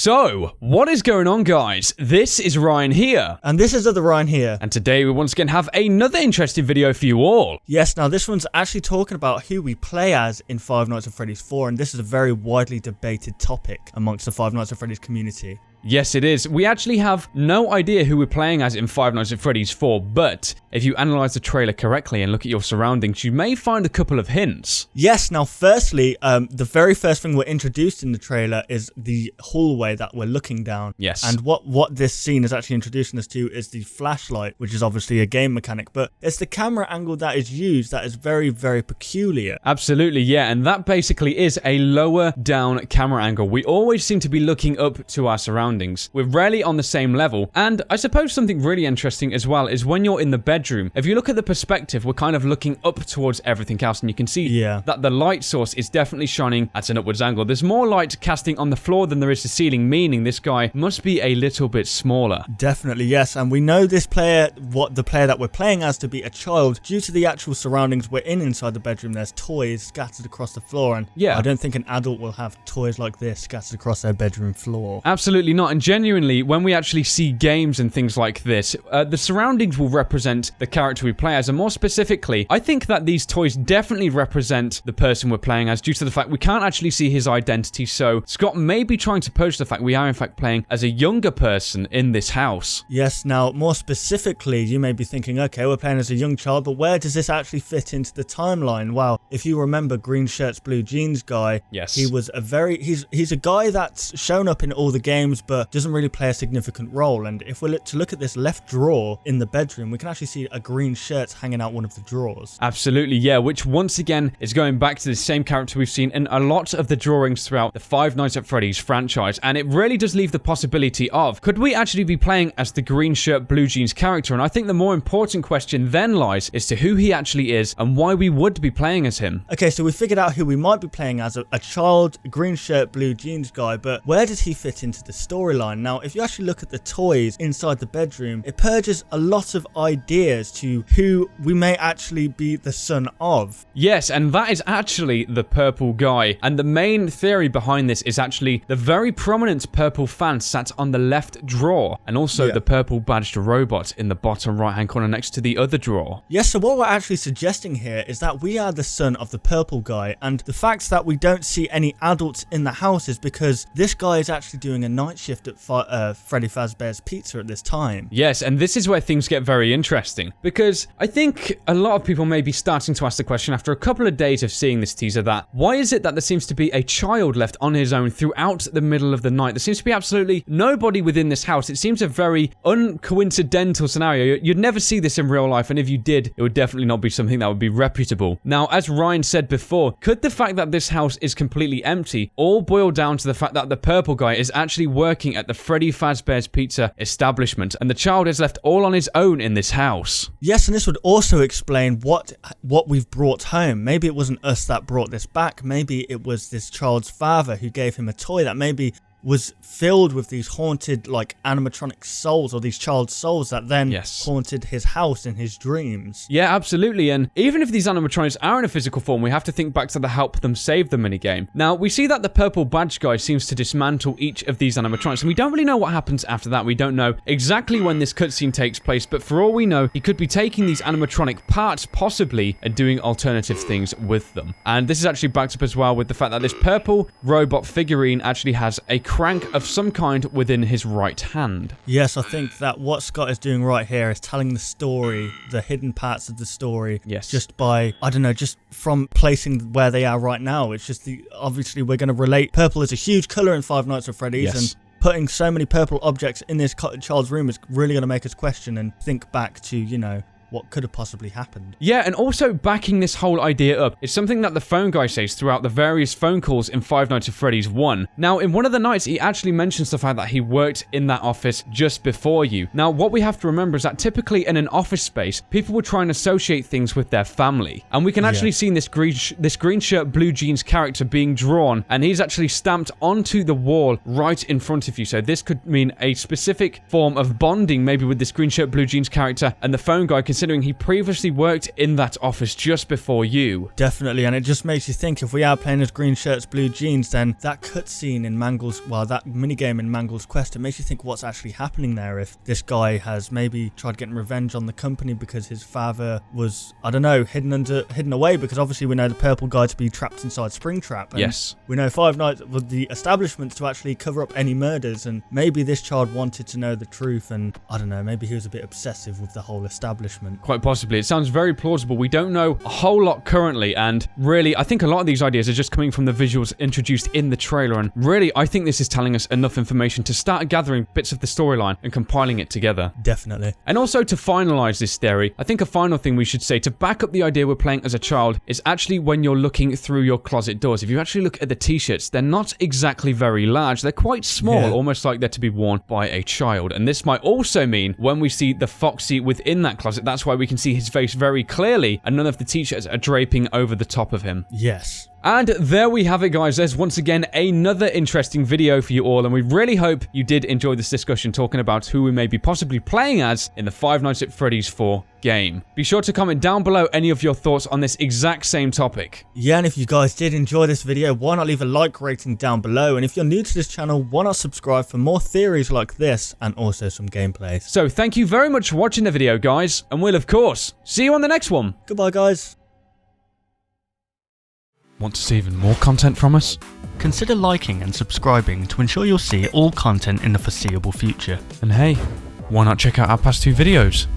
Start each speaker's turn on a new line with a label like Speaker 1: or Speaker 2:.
Speaker 1: So, what is going on, guys? This is Ryan here.
Speaker 2: And this is other Ryan here.
Speaker 1: And today we once again have another interesting video for you all.
Speaker 2: Yes, now this one's actually talking about who we play as in Five Nights at Freddy's 4, and this is a very widely debated topic amongst the Five Nights at Freddy's community.
Speaker 1: Yes, it is. We actually have no idea who we're playing as in Five Nights at Freddy's 4, but if you analyze the trailer correctly and look at your surroundings, you may find a couple of hints.
Speaker 2: Yes, now firstly, the very first thing we're introduced in the trailer is the hallway that we're looking down.
Speaker 1: Yes.
Speaker 2: And what this scene is actually introducing us to is the flashlight, which is obviously a game mechanic, but it's the camera angle that is used that is very, very peculiar.
Speaker 1: Absolutely, yeah, and that basically is a lower down camera angle. We always seem to be looking up to our surroundings. We're rarely on the same level, and I suppose something really interesting as well is when you're in the bedroom, if you look at the perspective, we're kind of looking up towards everything else, and you can see that the light source is definitely shining at an upwards angle. There's more light casting on the floor than there is the ceiling, meaning this guy must be a little bit smaller.
Speaker 2: Definitely, yes, and we know this player, the player that we're playing as, to be a child due to the actual surroundings we're in inside the bedroom. There's toys scattered across the floor, and I don't think an adult will have toys like this scattered across their bedroom floor.
Speaker 1: Absolutely not. And genuinely, when we actually see games and things like this, the surroundings will represent the character we play as, and more specifically, I think that these toys definitely represent the person we're playing as due to the fact we can't actually see his identity, so Scott may be trying to push the fact we are in fact playing as a younger person in this house.
Speaker 2: Yes, now more specifically, you may be thinking, okay, we're playing as a young child, but where does this actually fit into the timeline? Well, if you remember Green Shirts, Blue Jeans guy,
Speaker 1: yes,
Speaker 2: he was he's a guy that's shown up in all the games, but doesn't really play a significant role. And if we're to look at this left drawer in the bedroom, we can actually see a green shirt hanging out one of the drawers.
Speaker 1: Absolutely, yeah, which once again is going back to the same character we've seen in a lot of the drawings throughout the Five Nights at Freddy's franchise, and it really does leave the possibility of, could we actually be playing as the green shirt, blue jeans character? And I think the more important question then lies as to who he actually is and why we would be playing as him.
Speaker 2: Okay, so we figured out who we might be playing as, a child, green shirt, blue jeans guy, but where does he fit into the storyline? Now, if you actually look at the toys inside the bedroom, it purges a lot of ideas to who we may actually be the son of.
Speaker 1: Yes, and that is actually the purple guy. And the main theory behind this is actually the very prominent purple fan sat on the left drawer, and also the purple badged robot in the bottom right-hand corner next to the other drawer.
Speaker 2: Yes, so what we're actually suggesting here is that we are the son of the purple guy, and the fact that we don't see any adults in the house is because this guy is actually doing a night shift at Freddy Fazbear's Pizza at this time.
Speaker 1: Yes, and this is where things get very interesting, because I think a lot of people may be starting to ask the question after a couple of days of seeing this teaser that, why is it that there seems to be a child left on his own throughout the middle of the night? There seems to be absolutely nobody within this house. It seems a very uncoincidental scenario. You'd never see this in real life, and if you did, it would definitely not be something that would be reputable. Now, as Ryan said before, could the fact that this house is completely empty all boil down to the fact that the purple guy is actually working at the Freddy Fazbear's Pizza establishment, and the child is left all on his own in this house?
Speaker 2: Yes, and this would also explain what we've brought home. Maybe it wasn't us that brought this back. Maybe it was this child's father who gave him a toy that maybe was filled with these haunted, like, animatronic souls, or these child souls that then haunted his house in his dreams.
Speaker 1: Yeah, absolutely. And even if these animatronics are in a physical form, we have to think back to the help them save them minigame. Now, we see that the purple badge guy seems to dismantle each of these animatronics, and we don't really know what happens after that. We don't know exactly when this cutscene takes place, but for all we know, he could be taking these animatronic parts, possibly, and doing alternative things with them. And this is actually backed up as well with the fact that this purple robot figurine actually has a crank of some kind within his right hand.
Speaker 2: Yes, I think that what Scott is doing right here is telling the story, the hidden parts of the story, just by, I don't know, just from placing where they are right now. It's just obviously we're going to relate. Purple is a huge color in Five Nights at Freddy's, and putting so many purple objects in this child's room is really going to make us question and think back to, you know, what could have possibly happened.
Speaker 1: Yeah, and also backing this whole idea up is something that the phone guy says throughout the various phone calls in Five Nights at Freddy's 1. Now, in one of the nights, he actually mentions the fact that he worked in that office just before you. Now, what we have to remember is that typically in an office space, people will try and associate things with their family. And we can actually see this green shirt, blue jeans character being drawn, and he's actually stamped onto the wall right in front of you. So this could mean a specific form of bonding, maybe with this green shirt, blue jeans character, and the phone guy can considering he previously worked in that office just before you.
Speaker 2: Definitely, and it just makes you think, if we are playing as green shirts, blue jeans, then that cutscene in Mangle's, well, that minigame in Mangle's Quest, it makes you think what's actually happening there. If this guy has maybe tried getting revenge on the company because his father was, I don't know, hidden away, because obviously we know the purple guy to be trapped inside Springtrap. And
Speaker 1: yes.
Speaker 2: We know Five Nights with the establishments to actually cover up any murders, and maybe this child wanted to know the truth, and I don't know, maybe he was a bit obsessive with the whole establishment.
Speaker 1: Quite possibly. It sounds very plausible. We don't know a whole lot currently, and really, I think a lot of these ideas are just coming from the visuals introduced in the trailer, and really, I think this is telling us enough information to start gathering bits of the storyline and compiling it together.
Speaker 2: Definitely.
Speaker 1: And also, to finalize this theory, I think a final thing we should say to back up the idea we're playing as a child is actually when you're looking through your closet doors. If you actually look at the t-shirts, they're not exactly very large. They're quite small, almost like they're to be worn by a child. And this might also mean when we see the Foxy within that closet, that's why we can see his face very clearly, and none of the t-shirts are draping over the top of him.
Speaker 2: Yes.
Speaker 1: And there we have it, guys. There's once again another interesting video for you all, and we really hope you did enjoy this discussion talking about who we may be possibly playing as in the Five Nights at Freddy's 4 game. Be sure to comment down below any of your thoughts on this exact same topic.
Speaker 2: Yeah, and if you guys did enjoy this video, why not leave a like rating down below? And if you're new to this channel, why not subscribe for more theories like this and also some gameplays?
Speaker 1: So thank you very much for watching the video, guys, and we'll of course see you on the next one.
Speaker 2: Goodbye, guys.
Speaker 1: Want to see even more content from us?
Speaker 2: Consider liking and subscribing to ensure you'll see all content in the foreseeable future.
Speaker 1: And hey, why not check out our past 2 videos?